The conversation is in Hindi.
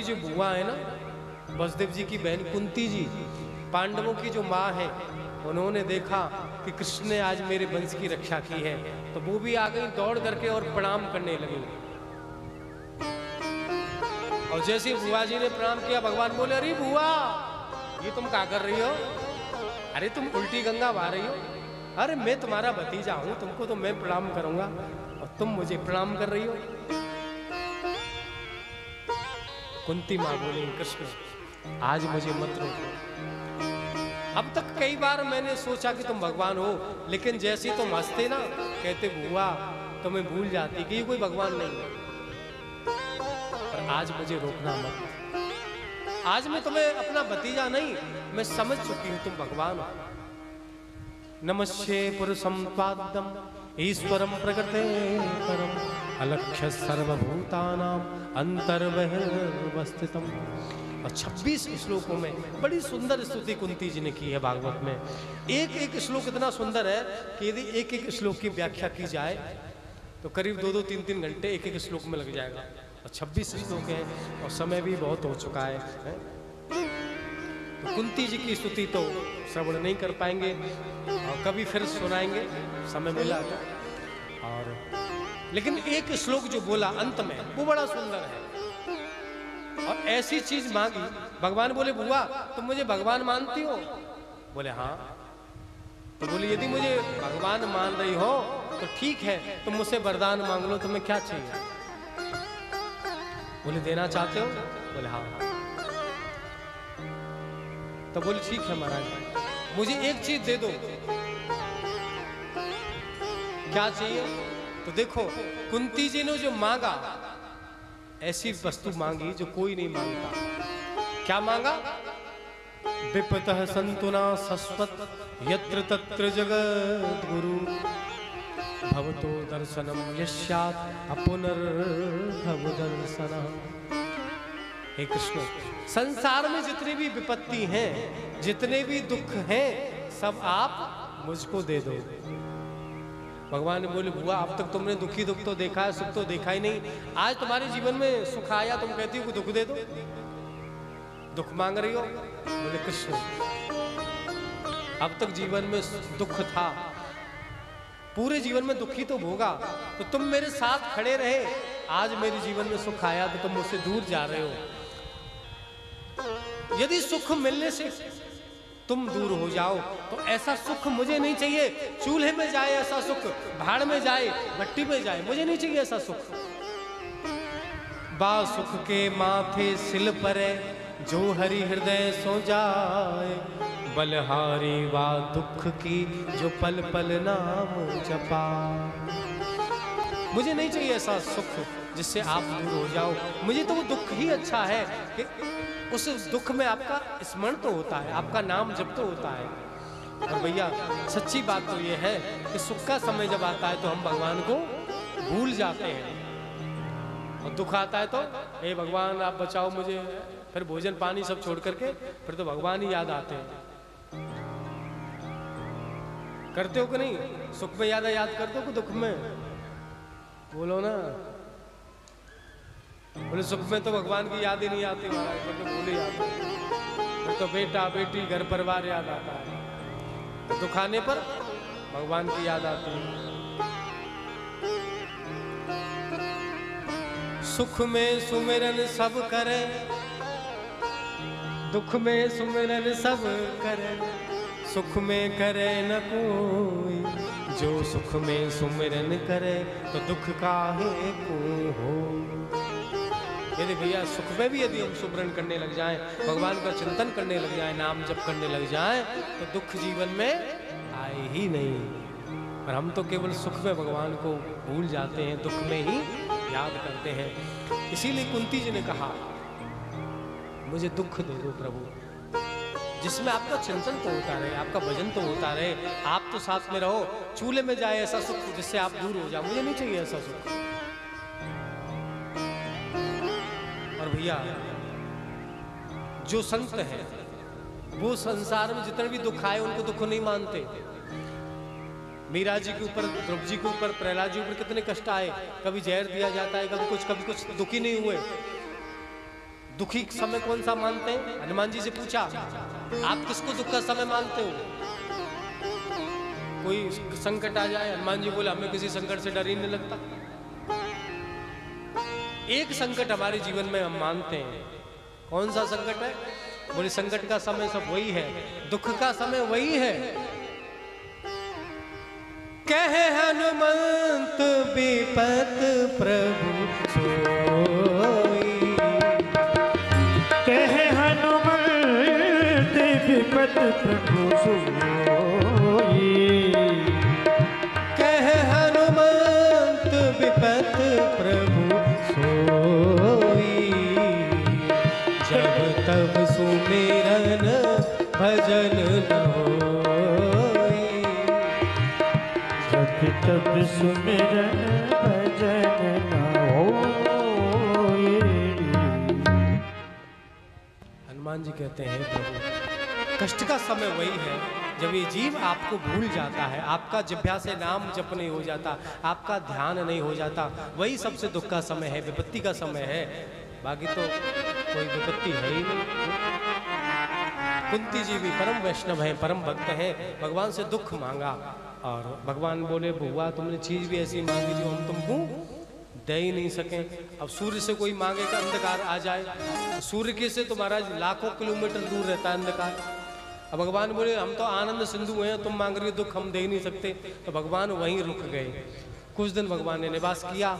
की जो बुआ है ना, वसुदेव जी की बहन कुंती जी, पांडवों की जो माँ है, उन्होंने देखा कि कृष्ण ने आज मेरे वंश की रक्षा की है, तो वो भी आ गई दौड़ करके और प्रणाम करने लगी। और जैसे ही बुआ जी ने प्रणाम किया, भगवान बोले, अरे बुआ ये तुम क्या कर रही हो? अरे तुम उल्टी गंगा बहा रही हो। अरे मैं तुम्हारा भतीजा हूं, तुमको तो मैं प्रणाम करूंगा और तुम मुझे प्रणाम कर रही हो। कुंती मां बोली, कृष्ण आज मुझे मत रोको। अब तक कई बार मैंने सोचा कि तुम भगवान हो, लेकिन जैसे ही तुम हंसते ना, कहते बुआ, तो मैं भूल जाती कि ये कोई भगवान नहीं है। पर आज मुझे रोकना मत। आज मैं तुम्हें अपना भतीजा नहीं, मैं समझ चुकी हूं तुम भगवान हो। नमस्ते पुरुषं पादम ईश्वरम प्रकृते परम अलक्ष्य सर्वभूतानां अंतर्बहिर्वस्थितम्। और 26 श्लोकों में बड़ी सुंदर स्तुति कुंती जी ने की है भागवत में। एक एक श्लोक इतना सुंदर है कि यदि एक एक श्लोक की व्याख्या की जाए तो करीब 2-2, 3-3 घंटे एक एक श्लोक में लग जाएगा। और 26 श्लोक हैं और समय भी बहुत हो चुका है। तो कुंती जी की स्तुति तो श्रवण नहीं कर पाएंगे और कभी फिर सुनाएंगे समय मिला तो। और लेकिन एक श्लोक जो बोला अंत में वो बड़ा सुंदर है और ऐसी चीज मांगी। भगवान बोले, बुआ तुम मुझे भगवान मानती हो? बोले हाँ। तो बोले, यदि मुझे भगवान मान रही हो तो ठीक है, तुम मुझसे वरदान मांग लो, तुम्हें क्या चाहिए? बोले, देना चाहते हो? बोले हाँ। तो बोले, ठीक है महाराज, मुझे एक चीज दे दो। क्या चाहिए? तो देखो, कुंती जी ने जो मांगा, ऐसी वस्तु मांगी जो कोई नहीं मांगता। क्या मांगा? विपतः सन्तुना शश्वत यत्र तत्र जगत गुरु भवतो दर्शनम यस्यात् अपुनर्भव दर्शनः। हे कृष्ण, संसार में जितनी भी विपत्ति हैं, जितने भी दुख हैं, सब आप मुझको दे दो। भगवान ने बोले, बुआ अब तक तुमने दुखी दुख तो देखा है, सुख तो देखा ही नहीं। आज तुम्हारे जीवन में सुख आया, तुम कहती हो कि दुख दे दो, दुख मांग रही हो। बोले, कृष्ण अब तक जीवन में दुख था, पूरे जीवन में दुखी तो भोगा, तो तुम मेरे साथ खड़े रहे, आज मेरे जीवन में सुख आया तो तुम मुझसे दूर जा रहे हो। यदि सुख मिलने से तुम दूर हो जाओ तो ऐसा सुख मुझे नहीं चाहिए। चूल्हे में जाए ऐसा सुख, भाड़ में जाए, भट्टी में जाए, मुझे नहीं चाहिए ऐसा सुख। बा सुख के माथे सिल परे, जो हरि हृदय सो जाए, बलहारी वा दुख की, जो पल पल नाम जपा। मुझे नहीं चाहिए ऐसा सुख जिससे आप दूर हो जाओ। मुझे तो वो दुख ही अच्छा है कि उस दुख में आपका स्मरण तो होता है, आपका नाम जप तो होता है। और भैया सच्ची बात तो ये है कि सुख का समय जब आता है तो हम भगवान को भूल जाते हैं, और दुख आता है तो हे भगवान आप बचाओ मुझे, फिर भोजन पानी सब छोड़ करके फिर तो भगवान ही याद आते हैं। करते हो कि नहीं? सुख में याद करते हो कि दुख में? बोलो ना। बोले, सुख में तो भगवान की याद ही नहीं आती महाराज, फिर तो भूल ही जाते, फिर तो बेटा बेटी घर परिवार याद आता है, तो दुख आने पर भगवान की याद आती है। सुख में सुमिरन सब करे, दुख में सुमिरन सब करे, सुख में करे न कोई, जो सुख में सुमिरन करे तो दुख काहे को हो। यदि भैया सुख में भी यदि हम सुमिरन करने लग जाएं, भगवान का चिंतन करने लग जाएं, नाम जप करने लग जाएं, तो दुख जीवन में आए ही नहीं। और हम तो केवल सुख में भगवान को भूल जाते हैं, दुख में ही याद करते हैं। इसीलिए कुंती जी ने कहा, मुझे दुख दे दो प्रभु, जिसमें आपका चिंतन तो होता रहे, आपका भजन तो होता रहे, आप तो साथ में रहो। चूल्हे में जाए ऐसा सुख जिससे आप दूर हो जाओ, मुझे नहीं चाहिए ऐसा सुख। और भैया जो संत है वो संसार में जितने भी दुख आए उनको दुख नहीं मानते। मीरा जी के ऊपर, ध्रुव जी के ऊपर, प्रहलाद जी के ऊपर कितने कष्ट आए, कभी जहर दिया जाता है, कभी कुछ दुखी नहीं हुए। दुखी समय कौन सा मानते हैं? हनुमान जी से पूछा, आप किसको दुख का समय मानते हो? कोई संकट आ जाए, हनुमान जी बोले हमें किसी संकट से डर ही नहीं लगता। एक संकट हमारे जीवन में हम मानते हैं, कौन सा संकट है? बोले संकट का समय सब वही है, दुख का समय वही है। कहे हनुमंत विपत प्रभु सोई, कहे हनुमंत विपत प्रभु सोई, कहे हनुमंत विपत प्रभु सोई, जब तब सुमिरन भजन न होई, जब तब सुमिरन भजन न होई। हनुमान जी कहते हैं प्रभु कष्ट का समय वही है जब ये जीव आपको भूल जाता है, आपका जिह्वा से नाम जप नहीं हो जाता, आपका ध्यान नहीं हो जाता, वही सबसे दुख का समय है, विपत्ति का समय है। बाकी तो कोई विपत्ति है ही नहीं। कुंती जी भी परम वैष्णव हैं, परम भक्त हैं, भगवान से दुख मांगा और भगवान बोले बुआ तुमने चीज भी ऐसी मांगी जो हम तुमको दे ही नहीं सके। अब सूर्य से कोई मांगे का अंधकार आ जाए, सूर्य के से तो महाराज लाखों किलोमीटर दूर रहता है अंधकार। अब भगवान बोले हम तो आनंद सिंधु हैं, तुम मांग रही हो दुख हम दे ही नहीं सकते। तो भगवान वहीं रुक गए। कुछ दिन भगवान ने निवास किया।